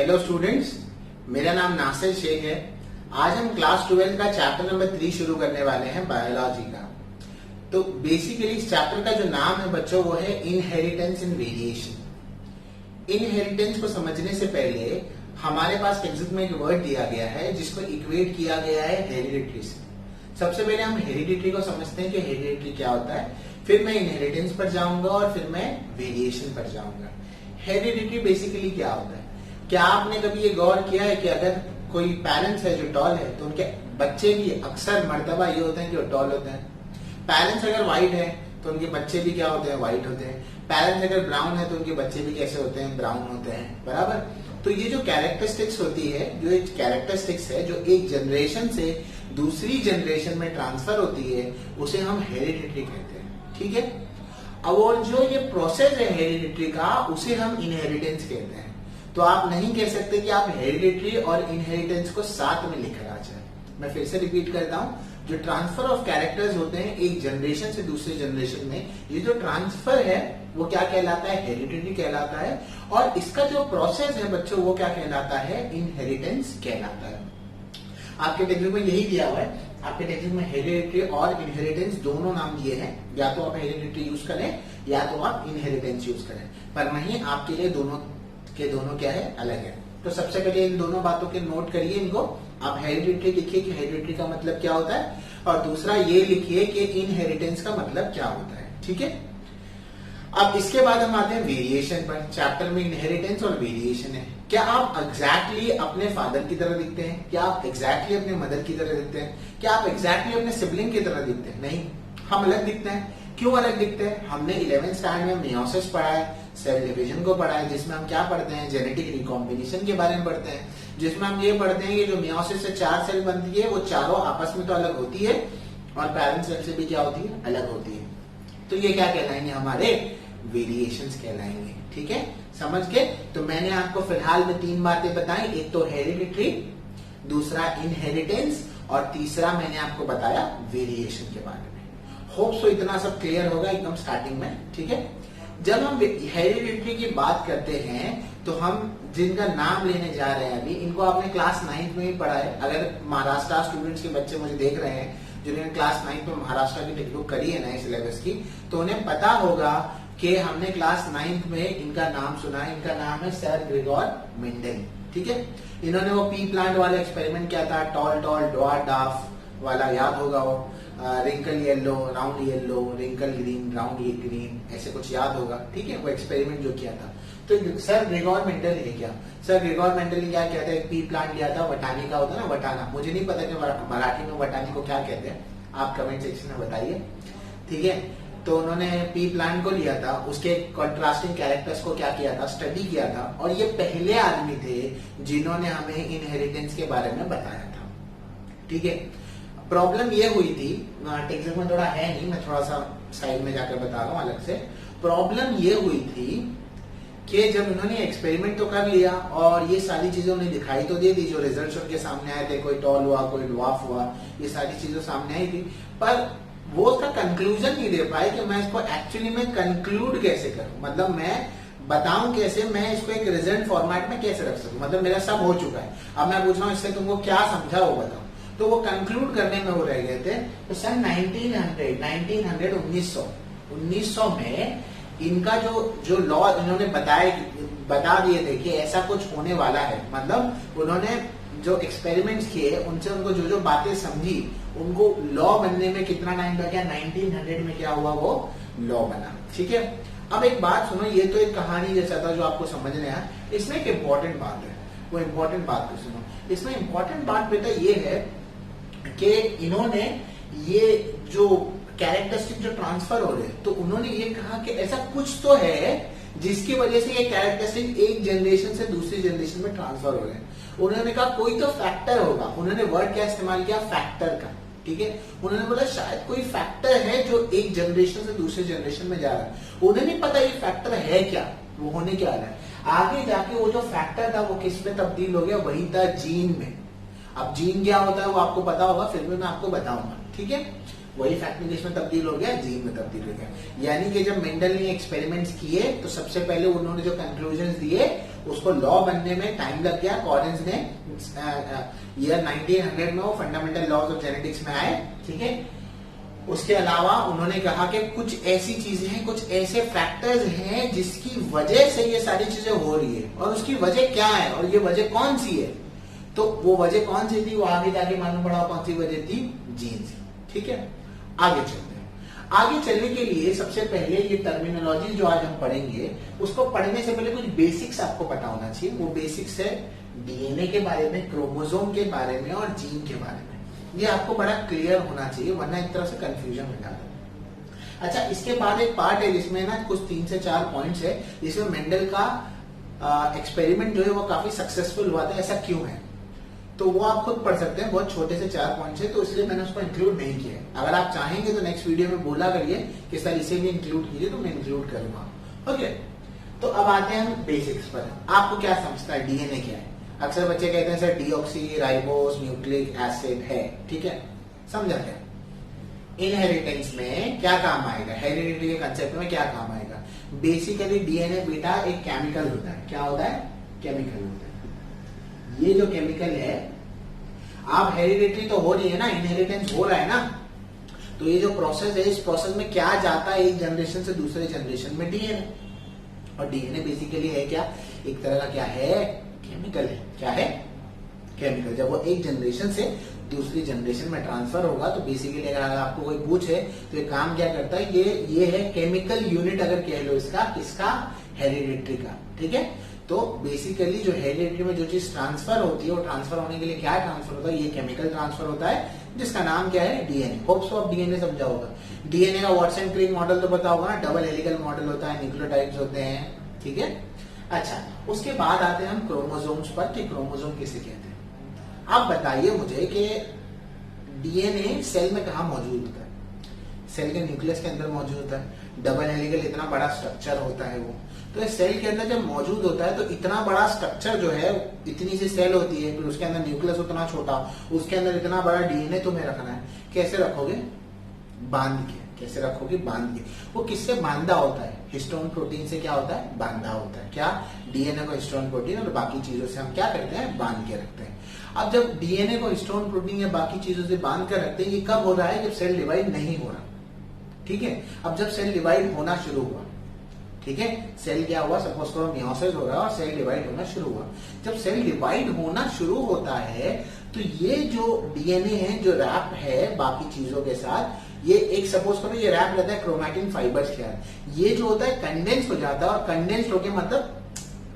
Hello students, मेरा नाम नासिर शेख है। आज हम क्लास 12 का चैप्टर नंबर 3 शुरू करने वाले हैं बायोलॉजी का। तो बेसिकली इस चैप्टर का जो नाम है बच्चों वो है इनहेरिटेंस इन वेरिएशन। इनहेरिटेंस को समझने से पहले हमारे पास टेक्स्ट में एक वर्ड दिया गया है जिसको इक्वेट किया गया है हेरिडिटरी से। सबसे पहले हम हेरिडिटरी को समझते हैं कि हेरिडिटरी क्या होता है, फिर मैं इनहेरिटेंस पर जाऊंगा और फिर मैं वेरिएशन पर जाऊंगा। हेरिडिटरी बेसिकली क्या होता है? क्या आपने कभी ये गौर किया है कि अगर कोई पेरेंट्स है जो टॉल है तो उनके बच्चे भी अक्सर मर्तबा ये होते हैं कि वो टॉल होते हैं। पेरेंट्स अगर व्हाइट है तो उनके बच्चे भी क्या होते हैं? व्हाइट होते हैं। पेरेंट्स अगर ब्राउन है तो उनके बच्चे भी कैसे होते हैं? ब्राउन होते हैं, बराबर। तो ये जो कैरेक्टरिस्टिक्स होती है, जो एक कैरेक्टरिस्टिक्स है जो एक जनरेशन से दूसरी जनरेशन में ट्रांसफर होती है, उसे हम हेरिडिटरी कहते हैं, ठीक है। अब और जो ये प्रोसेस है हेरिडिटरी का, उसे हम इनहेरिटेंस कहते हैं। तो आप नहीं कह सकते कि आप हेरिडिटरी और इनहेरिटेंस को साथ में लिख रहा जाए। मैं फिर से रिपीट करता हूं, जो ट्रांसफर ऑफ कैरेक्टर्स होते हैं एक जनरेशन से दूसरे जनरेशन में, ये जो ट्रांसफर है वो क्या कहलाता है? हेरिडिटरी कहलाता है। और इसका जो प्रोसेस है बच्चों वो क्या कहलाता है? इनहेरिटेंस कहलाता है। आपके टेक्स्ट में यही दिया हुआ है। आपके टेक्स्ट में हेरिडिटरी और इनहेरिटेंस दोनों नाम दिए हैं। या तो आप हेरिडिटरी यूज करें या तो आप इनहेरिटेंस यूज करें, पर नहीं, आपके लिए दोनों के दोनों क्या है? अलग है। तो सबसे पहले इन दोनों बातों के नोट करिए इनको। आप हेरिडिटरी लिखिए कि हेरिडिटरी का मतलब क्या होता है, और दूसरा ये लिखिए कि इनहेरिटेंस का मतलब क्या होता है, ठीक है। अब इसके बाद हम आते हैं वेरिएशन पर। चैप्टर में इनहेरिटेंस और वेरिएशन है। क्या आप एग्जैक्टली अपने फादर की तरह दिखते हैं? क्या आप एग्जैक्टली अपने मदर की तरह दिखते हैं? क्या आप एग्जैक्टली अपने सिबलिंग की तरह दिखते हैं? नहीं, हम अलग दिखते हैं। क्यों अलग दिखते हैं? हमने 11th स्टैंडर्ड में मेयोसिस पढ़ा है, सेल डिवीजन को पढ़ा है, जिसमें हम क्या पढ़ते हैं? जेनेटिक रिकॉम्बिनेशन के बारे में पढ़ते हैं, जिसमें हम ये पढ़ते हैं कि जो मेयोसिस से 4 सेल बनती है वो चारों आपस में तो अलग होती है और पेरेंट सेल से भी क्या होती है? अलग होती है। तो ये क्या कहलाएंगे? हमारे वेरिएशंस कहलाएंगे, ठीक है। समझ के? तो मैंने आपको फिलहाल में 3 बातें बताई। एक तो हेरिडिटरी, दूसरा इनहेरिटेंस, और तीसरा मैंने आपको बताया वेरिएशन के बारे में। होप सो इतना सब क्लियर होगा एकदम स्टार्टिंग में, ठीक है। जब हम हेरिडिटरी की बात करते हैं तो हम जिनका नाम लेने जा रहे हैं अभी, इनको आपने क्लास 9th में ही पढ़ा है। अगर महाराष्ट्र स्टूडेंट्स के बच्चे मुझे देख रहे हैं जिन्होंने क्लास 9th में महाराष्ट्र की टेक्स्ट बुक करी है नए सिलेबस की, तो उन्हें पता होगा कि हमने क्लास 9th में इनका नाम सुना। इनका नाम है सर ग्रेगोर मेंडल, ठीक है। इन्होंने वो पी प्लांट वाला एक्सपेरिमेंट किया था, टॉल टॉल डॉफ वाला, याद होगा वो, wrinkle yellow round yellow, wrinkle green round ये ग्रीन, ऐसे कुछ याद होगा, ठीक है। वो एक्सपेरिमेंट जो किया था, तो सर ग्रेगोर मेंडल ने क्या, सर ग्रेगोर मेंडल ने क्या किया था? एक पी प्लांट लिया था, वटानी का होता है ना, वटाना। मुझे नहीं पता कि मराठी में वटानी को क्या कहते हैं, आप कमेंट सेक्शन में बताइए, ठीक है। तो उन्होंने पी प्लांट को लिया था, उसके कंट्रास्टिंग कैरेक्टर्स को क्या किया था? स्टडी किया था। और ये पहले आदमी थे जिन्होंने हमें इनहेरिटेंस के बारे में बताया था, ठीक है। प्रॉब्लम ये हुई थी, टेक्स्ट में थोड़ा है नहीं, मैं थोड़ा सा साइड में जाकर बता रहा हूँ अलग से। प्रॉब्लम ये हुई थी कि जब उन्होंने एक्सपेरिमेंट तो कर लिया और ये सारी चीजें उन्हें दिखाई तो दे दी, जो रिजल्ट्स उनके सामने आए थे, कोई टॉल हुआ, कोई ड्वार्फ हुआ, ये सारी चीजें सामने आई थी, पर वो उसका कंक्लूजन नहीं दे पाए कि मैं इसको एक्चुअली में कंक्लूड कैसे करूं, मतलब मैं बताऊं कैसे, मैं इसको एक रिजल्ट फॉर्मेट में कैसे रख सकूं। मतलब मेरा सब हो चुका है, अब मैं पूछ रहा हूं इससे तुमको क्या समझा वो बताओ। तो वो कंक्लूड करने में वो रह गए थे। तो सन 1900 में इनका जो लॉ इन्होंने बता दिए थे कि ऐसा कुछ होने वाला है, मतलब उन्होंने जो एक्सपेरिमेंट्स किए उनसे उनको जो बातें समझी, उनको लॉ बनने में कितना टाइम लगा? 1900 में क्या हुआ? वो लॉ बना, ठीक है। अब एक बात सुनो, ये तो एक कहानी जैसा था जो आपको समझने आया। इसमें एक इम्पोर्टेंट बात है, वो इम्पोर्टेंट बात को सुनो। इसमें इम्पोर्टेंट बात बेटा ये है कि इन्होंने ये जो कैरेक्टरिस्टिक जो ट्रांसफर हो रहे, तो उन्होंने ये कहा कि ऐसा कुछ तो है जिसकी वजह से ये कैरेक्टरिस्टिक एक जनरेशन से दूसरी जनरेशन में ट्रांसफर हो रहे हैं। उन्होंने कहा कोई तो फैक्टर होगा। उन्होंने वर्ड क्या इस्तेमाल किया? फैक्टर का, ठीक है। उन्होंने बोला शायद कोई फैक्टर है जो एक जनरेशन से दूसरे जनरेशन में जा रहा है। उन्हें नहीं पता ये फैक्टर है क्या, वो होने क्या रहा है। आगे जाके वो जो फैक्टर था वो किस में तब्दील हो गया? वही था जीन में। अब जीन क्या होता है वो आपको पता होगा, फिर भी मैं आपको बताऊंगा, ठीक है। वही फैक्ट में किसमें तब्दील हो गया? जीन में तब्दील हो गया। यानी कि जब मेंडल ने एक्सपेरिमेंट्स किए तो सबसे पहले उन्होंने जो कंक्लूजन्स दिए उसको लॉ बनने में टाइम लग गया। कॉलिंस ने ईयर 1900 में वो फंडामेंटल लॉज ऑफ जेनेटिक्स में आए, ठीक है। उसके अलावा उन्होंने कहा कि कुछ ऐसी चीजें हैं, कुछ ऐसे फैक्टर्स हैं जिसकी वजह से ये सारी चीजें हो रही है, और उसकी वजह क्या है और ये वजह कौन सी है। तो वो वजह कौन सी थी वो आगे जाके मालूम पड़ा कौन सी वजह थी, जीन्स, ठीक है। आगे चलते हैं। आगे चलने के लिए सबसे पहले ये टर्मिनोलॉजी जो आज हम पढ़ेंगे उसको पढ़ने से पहले कुछ बेसिक्स आपको पता होना चाहिए। वो बेसिक्स है डीएनए के बारे में, क्रोमोसोम के बारे में और जीन के बारे में। ये आपको बड़ा क्लियर होना चाहिए, वरना एक तरह से कंफ्यूजन हो जाता है। अच्छा, इसके बाद एक पार्ट है जिसमें ना कुछ 3 से 4 पॉइंट्स है, जिसमें मेंडल का एक्सपेरिमेंट जो है वो काफी सक्सेसफुल हुआ था। ऐसा क्यों है तो वो आप खुद पढ़ सकते हैं, बहुत छोटे से 4 पॉइंट्स है, तो इसलिए मैंने उसको इंक्लूड नहीं किया। अगर आप चाहेंगे तो नेक्स्ट वीडियो में बोला करिए कि सर इसे भी इंक्लूड कीजिए, तो मैं इंक्लूड करूंगा। ओके, तो अब आते हैं हम बेसिक्स पर। आपको क्या समझता है डीएनए क्या है? अक्सर बच्चे कहते हैं sir deoxy ribose nucleic acid है, ठीक है, समझा क्या? इनहेरिटेंस में क्या काम आएगा, हेरिडिटी के कंसेप्ट में क्या काम आएगा? बेसिकली डीएनए बेटा एक केमिकल होता है। क्या होता है? केमिकल होता है। ये जो केमिकल है, आप हेरिडिटी तो हो रही है ना, इनहेरिटेंस हो रहा है ना, तो ये जो प्रोसेस है, इस प्रोसेस में क्या जाता है एक जनरेशन से दूसरे जनरेशन में? डीएनए। और डीएनए बेसिकली है क्या? एक तरह का क्या है? केमिकल है। क्या है? केमिकल। जब वो एक जनरेशन से दूसरी जनरेशन में ट्रांसफर होगा तो बेसिकली अगर आपको कोई पूछे तो ये काम क्या करता है, ये है केमिकल यूनिट अगर कह लो इसका हेरिडिटी का, ठीक है। तो बेसिकली जो हेरिडिटी में जो चीज ट्रांसफर होती है वो ट्रांसफर होने के लिए क्या ट्रांसफर होता है? ये केमिकल ट्रांसफर होता है, जिसका नाम क्या है? डीएनए। होप सो आप डीएनए समझा होगा। डीएनए का वॉटसन क्रिक मॉडल तो पता होगा ना, डबल हेलिकल मॉडल होता है, न्यूक्लियोटाइड्स होते हैं, ठीक है। अच्छा, उसके बाद आते हैं हम क्रोमोसोम्स पर कि क्रोमोसोम किसे कहते हैं। आप बताइए मुझे कि डीएनए सेल में कहा मौजूद होता है? सेल के न्यूक्लियस के अंदर मौजूद होता है। डबल हेलिकल इतना बड़ा स्ट्रक्चर होता है वो, तो इस सेल के अंदर जब मौजूद होता है तो इतना बड़ा स्ट्रक्चर जो है, इतनी सी सेल होती है, फिर उसके अंदर न्यूक्लियस उतना छोटा, उसके अंदर इतना बड़ा डीएनए तुम्हें रखना है। कैसे रखोगे? बांध के। कैसे रखोगे? बांध के। वो किससे बांधा होता है? हिस्टोन प्रोटीन से क्या होता है? बांधा होता है। क्या? डीएनए को हिस्टोन प्रोटीन और बाकी चीजों से हम क्या करते हैं? बांध के रखते हैं। अब जब डीएनए को हिस्टोन प्रोटीन या बाकी चीजों से बांध कर रखते हैं, ये कब हो रहा है? जब सेल डिवाइड नहीं हो रहा, ठीक है। अब जब सेल डिवाइड होना शुरू हुआ, ठीक है, सेल क्या हुआ? सपोज करो मियोसिस हो रहा है और सेल डिवाइड होना शुरू हुआ। जब सेल डिवाइड होना शुरू होता है तो ये जो डीएनए है, जो रैप है बाकी चीजों के साथ, ये एक सपोज करो ये रैप रहता है क्रोमैटिन फाइबर्स के साथ। ये जो होता है कंडेंस हो जाता है, और कंडेंस होके मतलब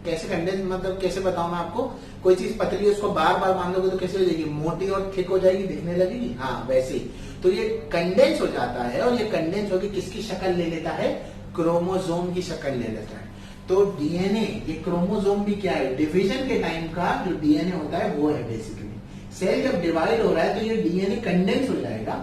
कैसे कंडेंस, मतलब कैसे बताऊं मैं आपको? कोई चीज पतली है उसको बार बार मान लोगे तो कैसे हो जाएगी? मोटी और थिक हो जाएगी, दिखने लगेगी। हाँ, वैसे ही। तो ये कंडेंस हो जाता है, और ये कंडेंस होकर किसकी शक्ल ले लेता है? क्रोमोसोम की शक्ल ले लेता है। तो डीएनए, ये क्रोमोसोम भी क्या है? डिवीजन के टाइम का जो डीएनए होता है वो है बेसिकली। सेल जब डिवाइड हो रहा है तो ये डीएनए कंडेंस हो जाएगा,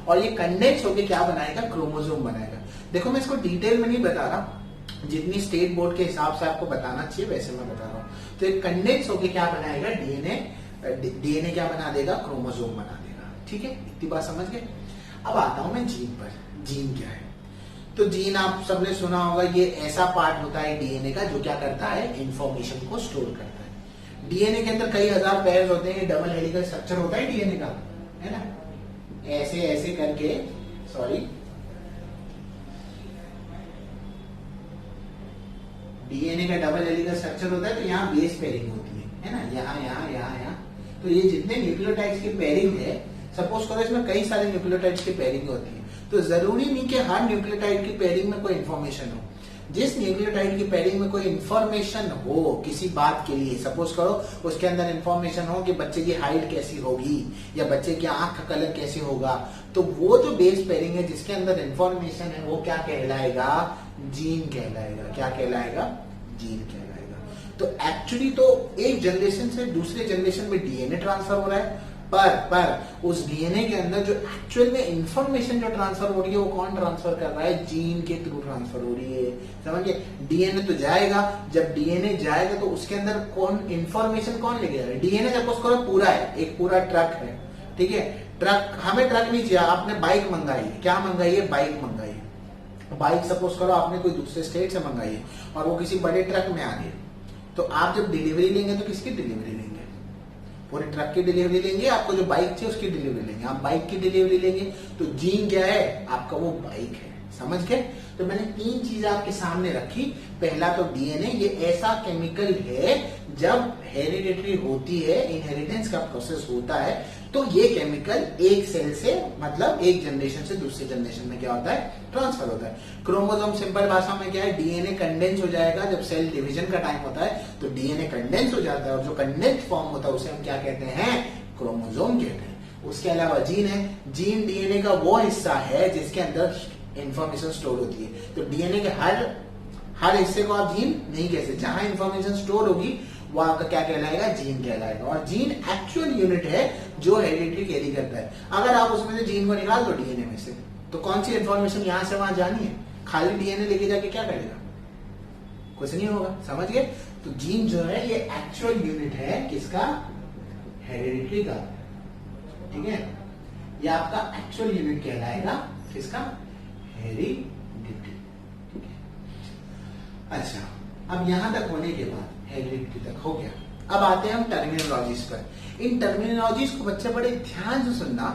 और ये कंडेंस होकर क्या बनाएगा? क्रोमोसोम बनाएगा। देखो मैं इसको डिटेल में नहीं बता रहा, जितनी स्टेट बोर्ड के हिसाब से आपको बताना चाहिए वैसे मैं बता रहा हूं। तो ये कंडेंस होकर क्या बनाएगा? डीएनए क्या बना देगा? क्रोमोसोम बना देगा, ठीक है। इतनी बात समझ गए। अब आता हूं मैं जीन पर। जीन क्या है? तो जीन आप सबने सुना होगा, ये ऐसा पार्ट होता है डीएनए का जो क्या करता है? इंफॉर्मेशन को स्टोर करता है। डीएनए के अंदर कई हजार पेयर्स होते हैं, डबल हेलिकल स्ट्रक्चर होता है डीएनए का, है ना, ऐसे ऐसे करके, सॉरी, डीएनए का डबल हेलिकल स्ट्रक्चर होता है, तो यहाँ बेस पेयरिंग होती है ना, यहाँ यहाँ यहाँ यहाँ। तो ये जितने न्यूक्लियोटाइड्स की पेयरिंग है, सपोज करो इसमें कई सारे न्यूक्लियोटाइड्स की पेयरिंग होती है, तो जरूरी नहीं कि हर न्यूक्लियोटाइड की पेयरिंग में कोई इंफॉर्मेशन हो। जिस न्यूक्लियोटाइड की पेयरिंग में कोई इंफॉर्मेशन हो किसी बात के लिए, सपोज करो उसके अंदर इंफॉर्मेशन हो कि बच्चे की हाइट कैसी होगी या बच्चे की आंख का कलर कैसे होगा, तो वो जो बेस पेयरिंग है जिसके अंदर इंफॉर्मेशन है वो क्या कहलाएगा? जीन कहलाएगा। क्या कहलाएगा? जीन कहलाएगा। तो एक्चुअली तो एक जनरेशन से दूसरे जनरेशन में डीएनए ट्रांसफर हो रहा है, पर उस डीएनए के अंदर जो एक्चुअल में इंफॉर्मेशन जो ट्रांसफर हो रही है वो कौन ट्रांसफर कर रहा है? जीन के थ्रू ट्रांसफर हो रही है। समझिए, डीएनए तो जाएगा, जब डीएनए जाएगा तो उसके अंदर कौन इंफॉर्मेशन कौन लेके जा रहा है? डीएनए सपोज करो पूरा है, एक पूरा ट्रक है, ठीक है। ट्रक, हमें ट्रक नहीं चाहिए, आपने बाइक मंगाई है। क्या मंगाई है? बाइक मंगाई है। बाइक सपोज करो आपने कोई दूसरे स्टेट से मंगाई है और वो किसी बड़े ट्रक में आ गई, तो आप जब डिलीवरी लेंगे तो किसकी डिलीवरी लेंगे? पूरे ट्रक की डिलीवरी लेंगे, आपको जो बाइक चाहिए उसकी डिलीवरी लेंगे। आप बाइक की डिलीवरी लेंगे तो जीन क्या है? आपका वो बाइक है। समझ गए? तो मैंने 3 चीज आपके सामने रखी। पहला तो डीएनए, ये ऐसा केमिकल है जब हेरिडिटरी होती है, इनहेरिटेंस का प्रोसेस होता है, तो ये केमिकल एक सेल से मतलब एक जनरेशन से दूसरे जनरेशन में क्या होता है? ट्रांसफर होता है। क्रोमोसोम सिंपल भाषा में क्या है? डीएनए कंडेंस हो जाएगा जब सेल डिवीजन का टाइम होता है, तो डीएनए कंडेंस हो जाता है और जो कंडेंस फॉर्म होता है उसे हम क्या कहते हैं? क्रोमोसोम कहते हैं। उसके अलावा जीन है। जीन डीएनए का वो हिस्सा है जिसके अंदर इंफॉर्मेशन स्टोर होती है। तो डीएनए के हर हिस्से को आप जीन नहीं कह सकते। जहां इंफॉर्मेशन स्टोर होगी वो आपका क्या कहलाएगा? जीन कहलाएगा। और जीन एक्चुअल यूनिट है जो हेरिडिटी कैरी करता है। अगर आप उसमें से जीन को निकाल दो डीएनए में से, तो कौन सी इंफॉर्मेशन यहां से वहां जानी है? खाली डीएनए लेके जाके क्या करेगा? कुछ नहीं होगा। समझ गए? तो जीन जो है ये एक्चुअल यूनिट है किसका? हेरिडिटी का। ठीक है, ये आपका एक्चुअल यूनिट कहलाएगा किसका? हेरिडिटी। ठीक है, अच्छा, अब यहां तक होने के बाद हेरिडिटी तक हो गया। अब आते हैं हम टर्मिनोलॉजीज पर। इन टर्मिनोलॉजीज को बच्चे बड़े ध्यान से सुनना।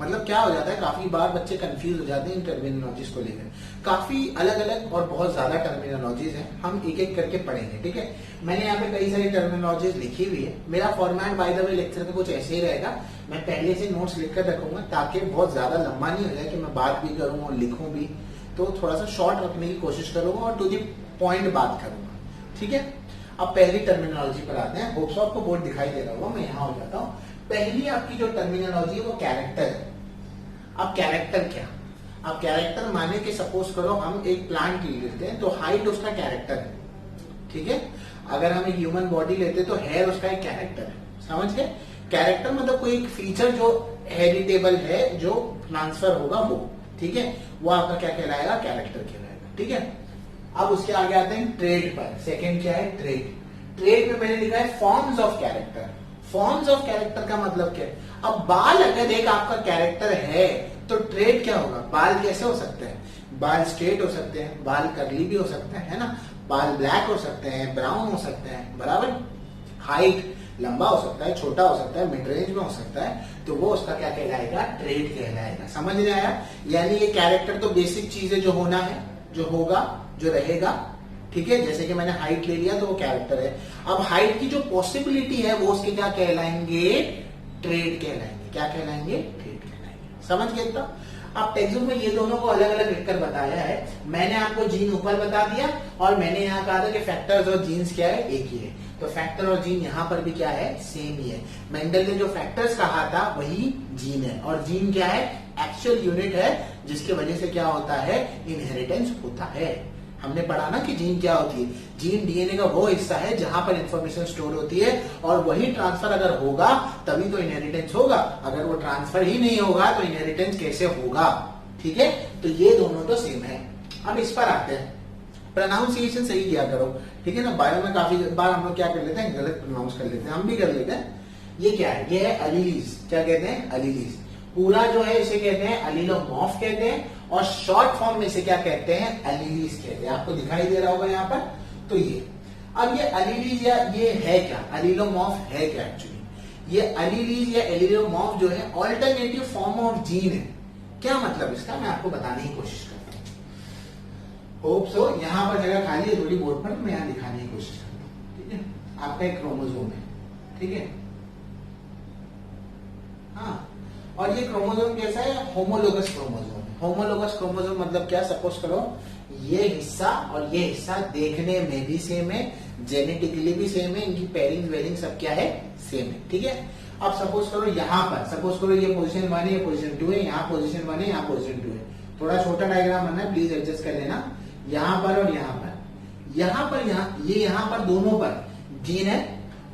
मतलब क्या हो जाता है, काफी बार बच्चे कंफ्यूज हो जाते हैं इन टर्मिनोलॉजीज को लेकर। काफी अलग अलग और बहुत ज्यादा टर्मिनोलॉजीज हैं, हम एक एक करके पढ़ेंगे। ठीक है, मैंने यहाँ पे कई सारी टर्मिनोलॉजीज लिखी हुई है। मेरा format by the way lecture का कुछ ऐसे ही रहेगा। मैं पहले से नोट्स लिखकर रखूंगा ताकि बहुत ज्यादा लंबा नहीं हो जाए कि मैं बात भी करूँ और लिखूं भी। तो थोड़ा सा शॉर्ट रखने की कोशिश करूंगा और टू द पॉइंट बात करूंगा। ठीक है, अब पहली टर्मिनोलॉजी पर आते हैं। होप्स आपको बोर्ड दिखाई दे रहा होगा, मैं यहाँ हो जाता हूँ। पहली आपकी जो टर्मिनोलॉजी है वो कैरेक्टर है। अब कैरेक्टर क्या? अब कैरेक्टर माने कि सपोज करो हम एक प्लांट लेते हैं तो हाइट उसका कैरेक्टर है। ठीक है, अगर हम एक ह्यूमन बॉडी लेते हैं तो हेयर उसका एक कैरेक्टर है। समझ गए? कैरेक्टर मतलब कोई एक फीचर जो हेरिटेबल है, जो ट्रांसफर होगा वो। ठीक है, वो आपका क्या कहलाएगा? कैरेक्टर कहलाएगा। ठीक है, अब उसके आगे आते हैं ट्रेड पर। सेकंड क्या है? ट्रेड। ट्रेड में मैंने लिखा है forms of character. Forms of character का मतलब क्या है? अब बाल अगर एक आपका कैरेक्टर है तो ट्रेड क्या होगा? बाल कैसे हो सकते हैं? बाल स्ट्रेट हो सकते हैं, बाल कर्ली भी हो सकते हैं, है ना? बाल ब्लैक हो सकते हैं, ब्राउन हो सकते हैं, बराबर। हाइट लंबा हो सकता है, छोटा हो सकता है, मिड रेंज में हो सकता है, तो वो उसका क्या कहलाएगा? ट्रेड कहलाएगा। समझ में आया? यानी ये कैरेक्टर तो बेसिक चीजें जो होना है, जो होगा, जो रहेगा। ठीक है, जैसे कि मैंने हाइट ले लिया तो वो कैरेक्टर है। अब हाइट की जो पॉसिबिलिटी है वो उसके क्या कहलाएंगे? ट्रेड कहलाएंगे। क्या कहलाएंगे? ट्रेड कहलाएंगे। समझ गए? तो अब टेक्स्ट बुक में ये दोनों को अलग अलग लिखकर बताया है। मैंने आपको जीन ऊपर बता दिया और मैंने यहाँ कहा था कि फैक्टर्स और जीन्स क्या है? एक ही है। तो फैक्टर और जीन यहाँ पर भी क्या है? सेम ही है। मेंडल ने जो फैक्टर्स कहा था वही जीन है। और जीन क्या है? एक्चुअल यूनिट है जिसकी वजह से क्या होता है? इनहेरिटेंस होता है। हमने पढ़ा ना कि जीन क्या होती है? जीन डीएनए का वो हिस्सा है जहां पर इंफॉर्मेशन स्टोर होती है और वही ट्रांसफर अगर होगा तभी तो इनहेरिटेंस होगा। अगर वो ट्रांसफर ही नहीं होगा तो इनहेरिटेंस कैसे होगा? ठीक है, तो ये दोनों तो सेम है। अब इस पर आते हैं। प्रोनाउंसिएशन सही किया करो। ठीक है ना, बायो में काफी बार हम लोग क्या कर लेते हैं? गलत प्रोनाउंस कर लेते हैं। हम भी कर लेते हैं। ये क्या है? ये है अलीलीज। क्या कहते हैं? अलीलीज। पूरा जो है इसे कहते हैं अलीलोमॉर्फ कहते हैं और शॉर्ट फॉर्म में इसे क्या कहते हैं? अलीलीज कहते हैं। आपको दिखाई दे रहा होगा यहाँ पर। तो ये अब ये अलीलीज या ये है क्या? अलीलोमॉर्फ है क्या? एक्चुअली ये अलीलीज या एलिलोमॉर्फ जो है ऑल्टरनेटिव फॉर्म ऑफ जीन है। क्या मतलब इसका? मैं आपको बताने की कोशिश करता हूँ। होप सो यहाँ पर जगह खाली है थोड़ी बोर्ड पर, मैं यहाँ दिखाने की कोशिश करता हूँ। ठीक है, आपका एक क्रोमोसोम है। ठीक है, हाँ, और ये क्रोमोसोम कैसा है? Homologous chromosome. होमोलोगस क्रोमोसोम मतलब क्या? सपोज करो ये हिस्सा और ये हिस्सा देखने में भी सेम है, जेनेटिकली भी सेम है, इनकी पेयरिंग वेयरिंग सब क्या है? सेम है। ठीक है, अब सपोज करो यहाँ पर, सपोज करो ये पोजीशन 1 है, ये पोजीशन 2 है, यहाँ पोजीशन 1 है, यहाँ पोजीशन 2 है। थोड़ा छोटा डायग्राम बनना है, प्लीज एडजस्ट कर लेना। यहाँ पर और यहाँ पर, यहाँ पर, यहाँ पर दोनों पर जीन है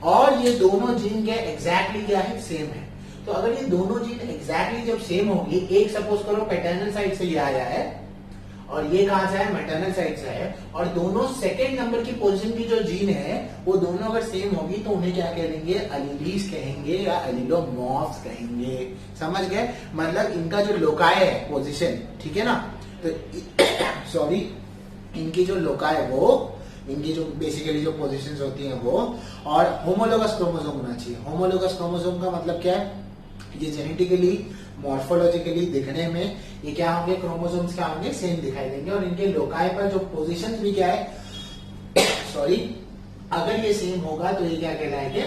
और ये दोनों जीन क्या एग्जैक्टली क्या है? सेम है। तो अगर ये दोनों जीन एग्जैक्टली जब सेम होगी, एक सपोज करो पैटर्नल साइड से ये आया है और ये कहां से है? मैटरनल साइड से है, और दोनों सेकेंड नंबर की पोजीशन की जो जीन है वो दोनों अगर सेम होगी तो उन्हें क्या कहेंगे? अलीलीज कहेंगे या अलीलोमॉर्फ्स कहेंगे। समझ गए? मतलब इनका जो लोकाय है पोजीशन, ठीक है ना, तो सॉरी, इनकी जो लोकाय वो इनकी जो बेसिकली जो पोजीशंस होती हैं वो, और होमोलोगस क्रोमोसोम होना चाहिए। होमोलोगस क्रोमोसोम का मतलब क्या है, ये जेनेटिकली मॉर्फोलॉजिकली दिखने में ये क्या होंगे, क्रोमोसोम्स क्या होंगे, सेम दिखाई देंगे, और इनके लोकाई पर जो पोजीशंस भी क्या है सॉरी, अगर ये सेम होगा तो ये क्या कहलाएंगे,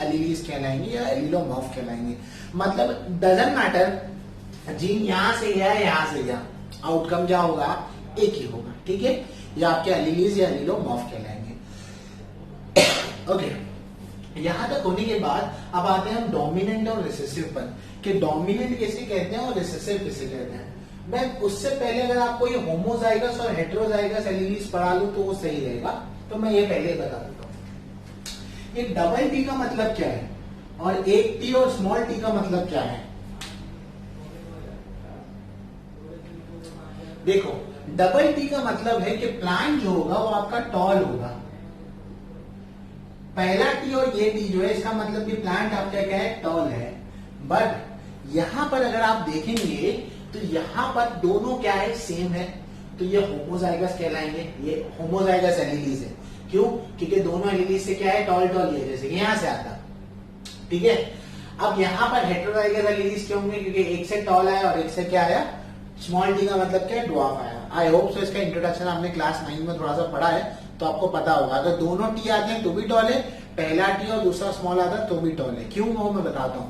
एलीलीज कहलाएंगे या एलिलोमॉर्फ कहलाएंगे। मतलब डजंट मैटर जीन यहां से गया यहां से गया, आउटकम क्या होगा, एक ही होगा, ठीक है। ये आपके एलीलीज या एलिलोमॉर्फ कहलाएंगे। ओके, यहां तक होने के बाद अब आते हैं हम डोमिनेंट और रिसेसिव पर, कि डोमिनेंट किसे कहते हैं और रिसेसिव किसे कहते हैं। मैं उससे पहले अगर आपको ये होमोजाइगस और हेटेरोजाइगस एलीलीज पढ़ा लूं तो वो सही रहेगा, तो मैं ये पहले बता देता हूं। एक डबल टी का मतलब क्या है और एक टी और स्मॉल टी का मतलब क्या है। देखो, डबल टी का मतलब है कि प्लांट जो होगा वो आपका टॉल होगा। पहला टी और ये टी जो है इसका मतलब कि प्लांट आपका क्या है, टॉल है। बट यहां पर अगर आप देखेंगे तो यहां पर दोनों क्या है, सेम है, तो ये होमोजाइगस कहलाएंगे, ये होमोजाइगस एलीलीज है। क्यों, क्योंकि दोनों एलीलीज से क्या है, टॉल टॉल है, जैसे यहां से आता, ठीक है। अब यहां पर हेटेरोजाइगस एलीलीज क्यों होंगे, क्योंकि एक से टॉल आया और एक से क्या आया, स्मॉल टी का मतलब क्या है, ड्वार्फ आया। आई होप सो इसका इंट्रोडक्शन आपने क्लास 9 में थोड़ा सा पढ़ा है तो आपको पता होगा। अगर दोनों टी आते हैं तो भी टॉल है, पहला टी और दूसरा स्मॉल आता है तो भी टॉल है। क्यों, वो मैं बताता हूं।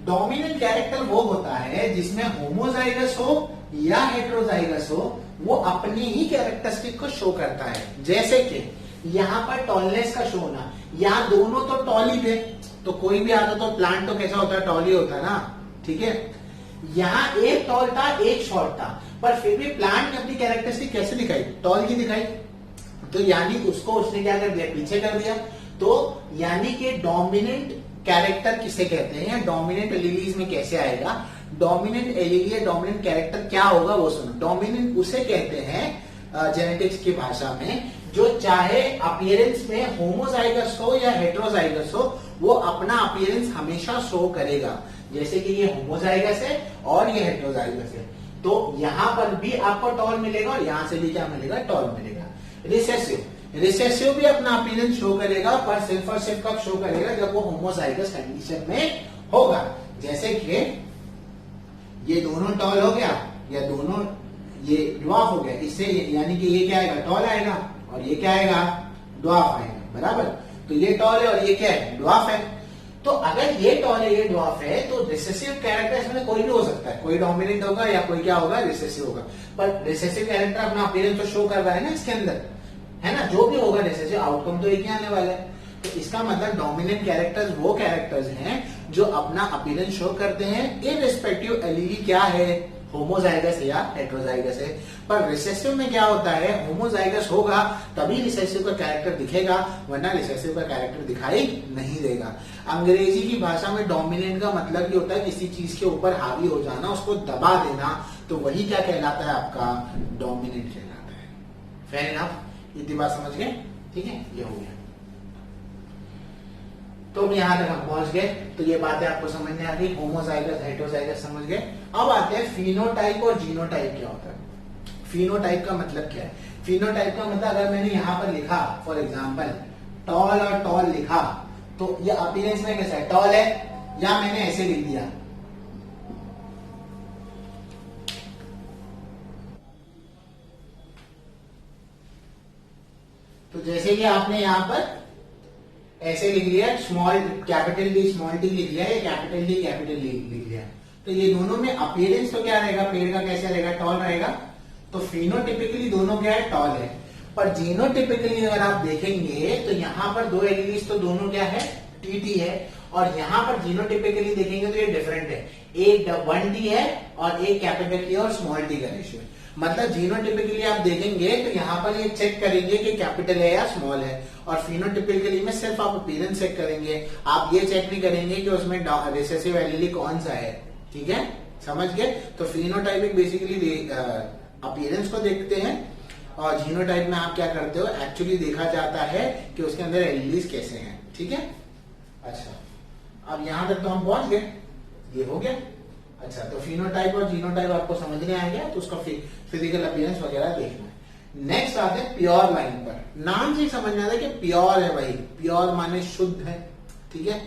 डोमिनेंट कैरेक्टर वो होता है जिसमें होमोजाइगस हो या हेटेरोजाइगस हो, वो अपनी ही कैरेक्टरिस्टिक को शो करता है। जैसे कि यहां पर टॉलनेस का शो होना, यहां दोनों तो टॉल ही थे, तो कोई भी आता तो प्लांट तो कैसा होता है, टॉल ही होता है ना, ठीक है। यहां एक टॉल था एक शॉर्ट था, पर फिर भी प्लांट ने अपनी कैरेक्टरिस्टिक कैसे दिखाई, टॉल की दिखाई, तो यानी उसको उसने क्या कर दिया, पीछे कर दिया। तो यानी कि डोमिनेंट कैरेक्टर किसे कहते हैं, या डोमिनेंट एलीलीज में कैसे आएगा। डोमिनेंट एलीली या डोमिनेंट कैरेक्टर क्या होगा वो सुनो। डोमिनेंट उसे कहते हैं जेनेटिक्स की भाषा में जो चाहे अपीयरेंस में होमोजाइगस हो या हेटेरोजाइगस हो, वो अपना अपीयरेंस हमेशा शो करेगा। जैसे कि ये होमोजाइगस है और ये हेटेरोजाइगस है, तो यहां पर भी आपको टॉल मिलेगा और यहां से भी क्या मिलेगा, टॉल मिलेगा। रिसेसिव, रिसेसिव भी अपना अपीयरेंस शो करेगा, पर सिर्फ और सिर्फ कब शो करेगा, जब वो होमोजाइगस कंडीशन में होगा। जैसे कि ये दोनों टॉल हो गया या दोनों ये ड्वार्फ हो गया, इससे यानी कि ये क्या आएगा, टॉल आएगा, और ये क्या आएगा, ड्वार्फ आएगा, बराबर। तो ये टॉल है और ये क्या है, ड्वार्फ है। तो अगर ये टॉल है ये ड्वार्फ है, तो रिसेसिव कैरेक्टर इसमें कोई भी हो सकता है, कोई डोमिनेंट होगा या कोई क्या होगा, रिसेसिव होगा। पर रिसेसिव कैरेक्टर अपना अपीयरेंस तो शो कर रहा है ना इसके अंदर, है ना, जो भी होगा रिसेसिव आउटकम तो एक ही आने वाला है। तो इसका मतलब डोमिनेंट कैरेक्टर्स वो कैरेक्टर्स हैं जो अपना अपीयरेंस शो करते हैं इररिस्पेक्टिव एलीली क्या है, होमोजाइगस है या हेटेरोजाइगस है। पर रिसेसिव में क्या होता है, होमोजाइगस होगा तभी रिसेसिव का कैरेक्टर दिखेगा, वरना रिसेसिव का कैरेक्टर दिखाई नहीं देगा। अंग्रेजी की भाषा में डोमिनेंट का मतलब ये होता है किसी चीज के ऊपर हावी हो जाना, उसको दबा देना, तो वही क्या कहलाता है, आपका डोमिनेंट कहलाता है। फेयर इनफ, इतनी बात समझ गए, ठीक है, ये हो गया। तो यहां तक हम पहुंच गए, तो ये बातें आपको समझ में आ गई, होमोजाइगस हेटेरोजाइगस समझ गए। अब आते हैं फिनोटाइप और जीनोटाइप क्या होता है। फिनोटाइप का मतलब क्या है, फिनोटाइप का मतलब अगर मैंने यहां पर लिखा फॉर एग्जांपल टॉल और टॉल लिखा, तो ये अपीयरेंस में कैसा है, टॉल है, या मैंने ऐसे लिख दिया, तो जैसे कि आपने यहां पर ऐसे लिख लिया, small capital D small T लिख लिया, या कैपिटल डी कैपिटल डी लिख लिया, तो ये दोनों में अपीयरेंस तो क्या रहेगा, पेड़ का कैसे रहेगा, टॉल रहेगा। तो फिनोटिपिकली दोनों क्या है, टॉल है। पर जीनोटिपिकली अगर आप देखेंगे तो यहाँ पर दो एलीलीज तो दोनों क्या है, टीटी है, और यहाँ पर जीनोटिपिकली देखेंगे तो ये डिफरेंट है, एक 1D है और एक कैपिटल टी और स्मॉल टी का रेशियो है। मतलब जीनोटिपिकली आप देखेंगे तो यहाँ पर ये चेक करेंगे कि कैपिटल है या स्मॉल है, और फिनोटिपिकली में सिर्फ आप अपीयरेंस चेक करेंगे, आप ये चेक नहीं करेंगे कि उसमें रिसेसिव एलीली कौन सा है, ठीक है, समझ गए। तो फिनोटाइपिक बेसिकली अपीयरेंस को देखते हैं, और जीनोटाइप में आप क्या करते हो, एक्चुअली देखा जाता है कि उसके अंदर एलीलीज कैसे हैं, ठीक है। अच्छा, अब यहां तक तो हम पहुंच गए, ये हो गया। अच्छा, तो फिनोटाइप और जीनोटाइप आपको समझ में आ गया, तो उसका फिजिकल अपीयरेंस वगैरह देखना है। नेक्स्ट आते हैं प्योर लाइन पर। नाम से ही समझ में आता है कि प्योर है भाई, प्योर माने शुद्ध है, ठीक है।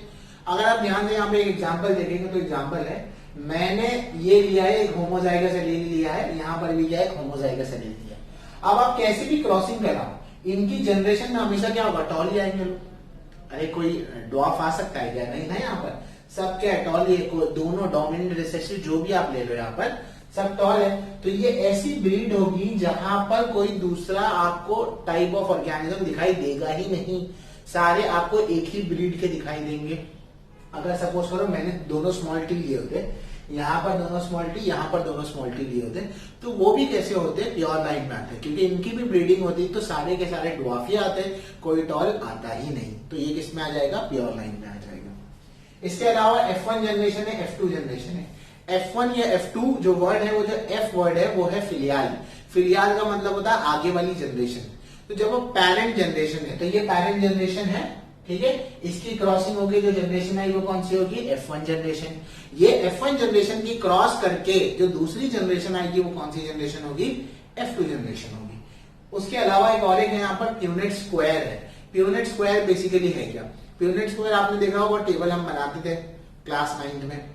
अगर आप ध्यान से यहाँ पे एक एग्जांपल देखेंगे तो एग्जांपल है, मैंने ये लिया है एक होमोजाइगस एलील लिया है, यहाँ पर भी क्या है होमोजाइगस एलील लिया है। अब आप कैसे भी क्रॉसिंग कराओ इनकी जनरेशन में हमेशा क्या होगा, टॉल ही आएंगे लोग। अरे कोई ड्वार्फ आ सकता है क्या, नहीं ना, यहाँ पर सब क्या है टॉल ही, दोनों डोमिनेंट रिसेसिव जो भी आप ले लो यहाँ पर सब टॉल है। तो ये ऐसी ब्रीड होगी जहां पर कोई दूसरा आपको टाइप ऑफ ऑर्गेनिज्म दिखाई देगा ही नहीं, सारे आपको एक ही ब्रीड के दिखाई देंगे। अगर सपोज करो मैंने दोनों स्मॉल टी लिए होते, यहाँ पर दोनों स्मॉल टी, यहाँ पर दोनों स्मॉल टी लिए होते, तो वो भी कैसे होते, प्योर लाइन में आते, क्योंकि इनकी भी ब्रीडिंग होती तो सारे के सारे ड्वार्फ ही आते, कोई टॉल आता ही नहीं। तो ये किस में आ जाएगा, प्योर लाइन में आ जाएगा। इसके अलावा F1 जनरेशन है, F2 जनरेशन है। F1 या F2 जो वर्ड है, वो जो F वर्ड है वो है फिलियाल। फिलियाल का मतलब होता है आगे वाली जनरेशन। तो जब वो पेरेंट जनरेशन है, तो ये पेरेंट जनरेशन है, ठीक है। इसकी क्रॉसिंग होगी, जो जनरेशन आई वो कौन सी होगी, F1 जनरेशन। ये F1 जनरेशन की क्रॉस करके जो दूसरी जनरेशन आएगी वो कौन सी जनरेशन होगी, F2 जनरेशन होगी। उसके अलावा एक और है यहाँ पर प्यूनेट स्क्वायर है। प्यूनेट स्क्वायर बेसिकली है क्या, प्यूनेट स्क्वायर आपने देखा होगा, टेबल हम बनाते थे क्लास 9 में,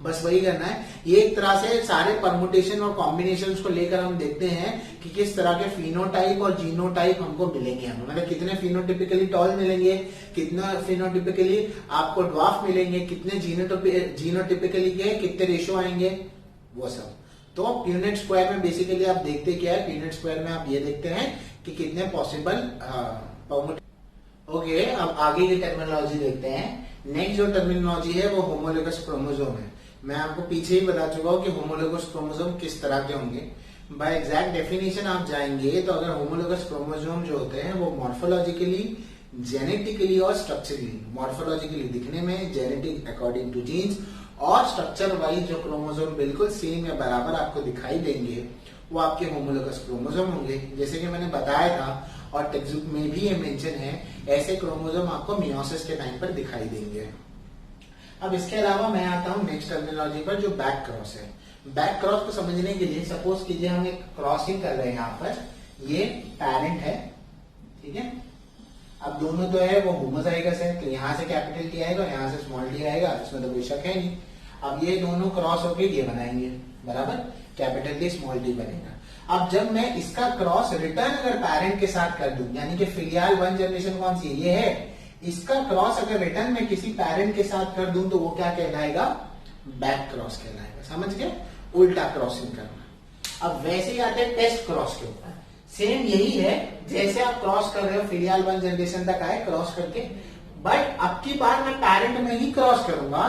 बस वही करना है। ये एक तरह से सारे परमुटेशन और कॉम्बिनेशन को लेकर हम देखते हैं कि किस तरह के फिनोटाइप और जीनोटाइप हमको मिलेंगे, हमें मतलब कितने फिनोटिपिकली टॉल मिलेंगे, कितना फिनोटिपिकली आपको ड्वार्फ मिलेंगे, कितने जीनोटिपिकली के कितने रेशो आएंगे, वो सब। तो प्यूनेट स्क्वायर में बेसिकली आप देखते क्या है, प्यूनेट स्क्वायर में आप ये देखते हैं कि कितने पॉसिबल परमुटेशन। ओके, अब आगे की टर्मिनोलॉजी देखते हैं। नेक्स्ट जो टर्मिनोलॉजी है वो होमोलोगस क्रोमोसोम है। मैं आपको पीछे ही बता चुका हूं कि होमोलोगस क्रोमोसोम किस तरह के होंगे। बाय एग्जैक्ट डेफिनेशन आप जाएंगे तो अगर होमोलोगस क्रोमोसोम जो होते हैं वो मॉर्फोलॉजिकली, जेनेटिकली और स्ट्रक्चरली, मॉर्फोलॉजिकली दिखने में, जेनेटिक अकॉर्डिंग टू जीन्स, और स्ट्रक्चर वाइज जो क्रोमोसोम बिल्कुल सेम या बराबर आपको दिखाई देंगे वो आपके होमोलोगस क्रोमोसोम होंगे। जैसे कि मैंने बताया था और टेक्स्ट बुक में भी ये मेंशन है, ऐसे क्रोमोसोम आपको मियोसिस के टाइम पर दिखाई देंगे। अब इसके अलावा मैं आता हूं नेक्स्ट टर्मिनोलॉजी पर, जो बैक क्रॉस है। बैक क्रॉस को समझने के लिए सपोज कीजिए हम एक क्रॉसिंग कर रहे हैं, यहाँ पर ये पेरेंट है, ठीक है। अब दोनों तो है वो होमोजाइगस है, तो यहाँ से कैपिटल टी आएगा, यहाँ से स्मॉल टी आएगा, इसमें तो कोई शक है नहीं। अब ये दोनों क्रॉस होके ये बनाएंगे, बराबर, कैपिटल टी स्मॉल टी बनेगा। अब जब मैं इसका क्रॉस रिटर्न अगर पेरेंट के साथ कर दूं, यानी कि फिलियाल 1 जनरेशन कौन सी है, ये है, इसका क्रॉस अगर रिटर्न में किसी पेरेंट के साथ कर दूं तो वो क्या कहलाएगा, बैक क्रॉस कहलाएगा। समझ गए, उल्टा क्रॉसिंग करना। अब वैसे ही आते हैं टेस्ट क्रॉस के ऊपर, सेम यही है, जैसे आप क्रॉस कर रहे हो फिलियाल 1 जनरेशन तक आए क्रॉस करके, बट अब की बार मैं पेरेंट में ही क्रॉस करूंगा,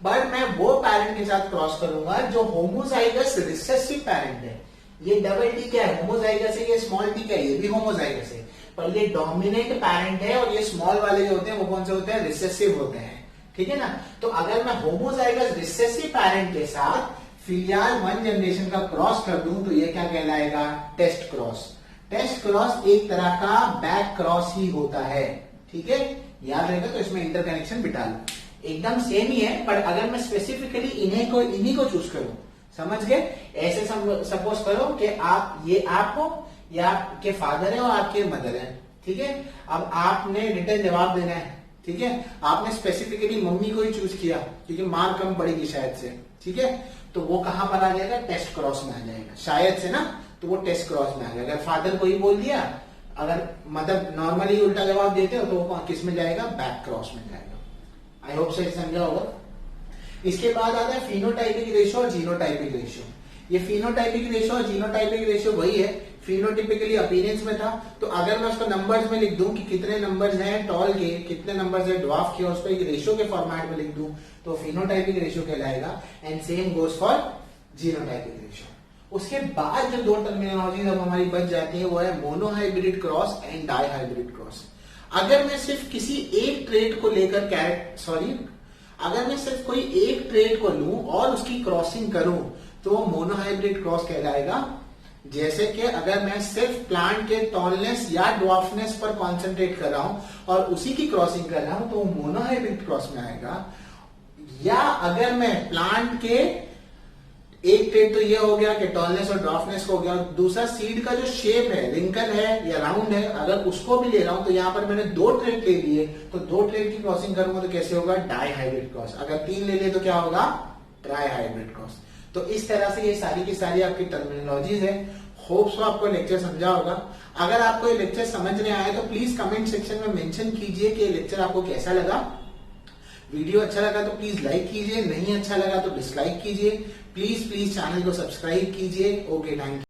बट मैं वो पेरेंट के साथ क्रॉस करूंगा जो होमोजाइगस रिसेसिव पेरेंट है। ये डबल टी क्या है, होमोजाइगस है, ये स्मॉल टी क्या है, ये भी होमोजाइगस है, पर ये डोमिनेंट पेरेंट है, और ये स्मॉल वाले जो होते हैं वो कौन से होते हैं, रिसेसिव होते हैं, ठीक है ना। तो अगर मैं होमोजाइगस रिसेसिव पेरेंट के साथ फिलियाल 1 जनरेशन का क्रॉस कर दूं तो ये क्या कहलाएगा, टेस्ट क्रॉस। टेस्ट क्रॉस एक तरह का बैक क्रॉस ही होता है, ठीक है, याद रहेगा। तो इसमें इंटरकनेक्शन बिठा लो, एकदम सेम ही है, पर अगर मैं स्पेसिफिकली इन्हीं को चूज करूं, समझ गए। ऐसे सपोज करो कि आप, ये आप हो, या आपके फादर है और आपके मदर है, ठीक है। अब आपने रिटर्न जवाब देना है, ठीक है। आपने स्पेसिफिकली मम्मी को ही चूज किया क्योंकि मार कम पड़ेगी शायद से, ठीक है। तो वो कहां पर आ जाएगा, टेस्ट क्रॉस में आ जाएगा, शायद से ना, तो वो टेस्ट क्रॉस में आ जाएगा। अगर फादर को ही बोल दिया, अगर मदर नॉर्मली उल्टा जवाब देते हो तो वो किस में जाएगा, बैक क्रॉस में जाएगा। आई होप से समझा होगा। इसके बाद आता है फिनोटाइपिक रेशियो और जीनोटाइपिक रेशियो। ये फिनोटाइपिक रेशियो और जीनोटाइपिक रेशियो वही है, फिनोटिपिकली अपीयरेंस में था, तो अगर मैं उसको नंबर्स में लिख दूं कि कितने नंबर्स हैं टॉल के, कितने नंबर्स हैं ड्वार्फ के, उसको एक रेशियो के फॉर्मेट में लिख दूं तो फिनोटाइपिक रेशियो कहलाएगा। And same goes for genotypic ratio. उसके बाद जो दो टर्मिनोलॉजी अब हमारी बच जाती है वो है monohybrid cross and dihybrid cross. अगर मैं सिर्फ किसी एक ट्रेट को लेकर अगर मैं सिर्फ कोई एक ट्रेट को लूं और उसकी क्रॉसिंग करूं तो वो मोनोहाइब्रिड क्रॉस कहलाएगा। जैसे कि अगर मैं सिर्फ प्लांट के टॉलनेस या ड्वार्फनेस पर कॉन्सेंट्रेट कर रहा हूं और उसी की क्रॉसिंग कर रहा हूं तो वो मोनोहाइब्रिड क्रॉस में आएगा। या अगर मैं प्लांट के एक ट्रेड तो ये हो गया कि टॉलनेस और ड्राफ्टनेस को हो गया। दूसरा सीड का जो शेप है, रिंकल है या राउंड है, अगर उसको भी ले रहा हूं तो यहाँ पर मैंने 2 ट्रेड ले लिए, तो 2 ट्रेड की क्रॉसिंग करूंगा तो कैसे होगा, डाई हाइब्रिड क्रॉस। अगर 3 ले लिए तो क्या होगा, ट्राई हाइब्रिड क्रॉस। तो इस तरह से ये सारी की सारी आपकी टर्मिनोलॉजीज है। होप्स आपको लेक्चर समझा होगा। अगर आपको ये लेक्चर समझ नहीं आया तो प्लीज कमेंट सेक्शन में मेंशन कीजिए कि ये लेक्चर आपको कैसा लगा। वीडियो अच्छा लगा तो प्लीज लाइक कीजिए, नहीं अच्छा लगा तो डिसलाइक कीजिए। प्लीज चैनल को सब्सक्राइब कीजिए। Okay, thank you.